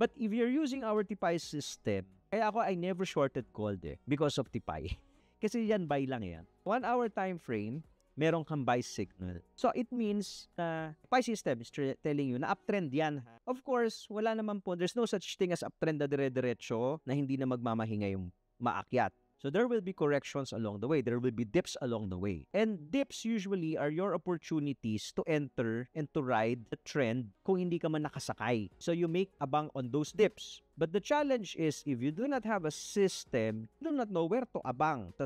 But if you're using our TIPI system, kaya ako I never shorted called because of TIPI. Kasi yan buy lang yan. 1 hour time frame, meron kang buy signal. So it means na TIPI system is telling you na uptrend yan. Of course, wala naman po, there's no such thing as uptrend na dire-diretso na hindi na magmamahinga yung maakyat. So there will be corrections along the way. There will be dips along the way. And dips usually are your opportunities to enter and to ride the trend kung hindi ka man nakasakay. So you make abang on those dips. But the challenge is if you do not have a system, you do not know where to abang.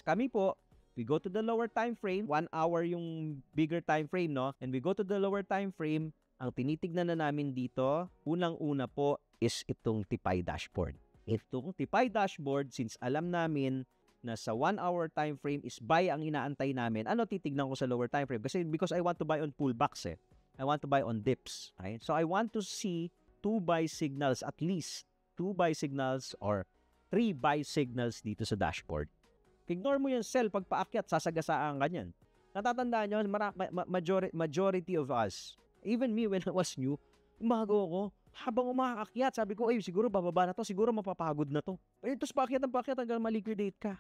Kami po, we go to the lower time frame, 1 hour yung bigger time frame, no? And we go to the lower time frame, ang tinitignan na namin dito, unang-una po is itong TIPI dashboard. Itong TIPI dashboard, since alam namin na sa 1 hour time frame is buy ang inaantay namin, ano titignan ko sa lower time frame? Kasi because I want to buy on pullbacks I want to buy on dips. Right? So I want to see 2 buy signals, at least 2 buy signals or 3 buy signals dito sa dashboard. Ignore mo yung sell pag paakyat, sasagasaan ka niyan. Natatandaan nyo, majority of us, even me when I was new, umago ako, habang umaakyat, sabi ko, ay, siguro bababa na to, siguro mapapagod na to. Tapos paakyat hanggang maliquidate ka.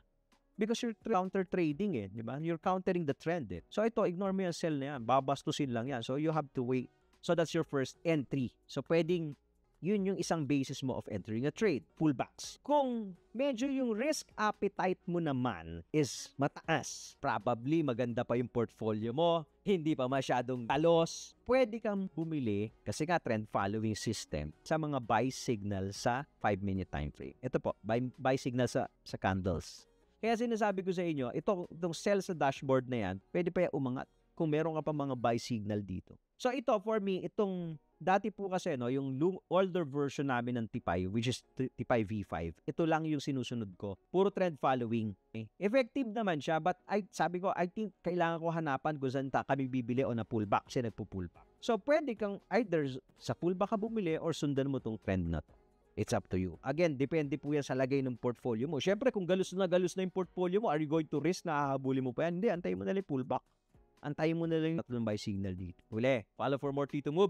Because you're counter trading di ba? You're countering the trend So ito, ignore mo yung sell na yan. Babastusin lang yan. So you have to wait. So that's your first entry. So pwedeng yun yung isang basis mo of entering a trade, pullbacks. Kung medyo yung risk appetite mo naman is mataas, probably maganda pa yung portfolio mo, hindi pa masyadong talos, pwede kang bumili kasi nga trend following system sa mga buy signal sa 5-minute time frame. Ito po, buy signal sa candles. Kaya sinasabi ko sa inyo, itong sell sa dashboard na yan, pwede pa yung umangat kung meron ka pa mga buy signal dito. So ito, for me, dati po kasi, yung older version namin ng TIPI, which is TIPI V5, ito lang yung sinusunod ko. Puro trend following. Effective naman siya, but sabi ko, I think kailangan ko hanapan kung saan kami bibili o na pullback kasi nagpo-pullback. So, pwede kang either sa pullback ka bumili or sundan mo tong trend na to. It's up to you. Again, depende po yan sa lagay ng portfolio mo. Siyempre, kung galus na yung portfolio mo, are you going to risk na hahabulin mo pa yan? Hindi, antayin mo na lang pullback. Antayin mo na lang yung tatlong buy signal dito. Uli, follow for more Tito Moves.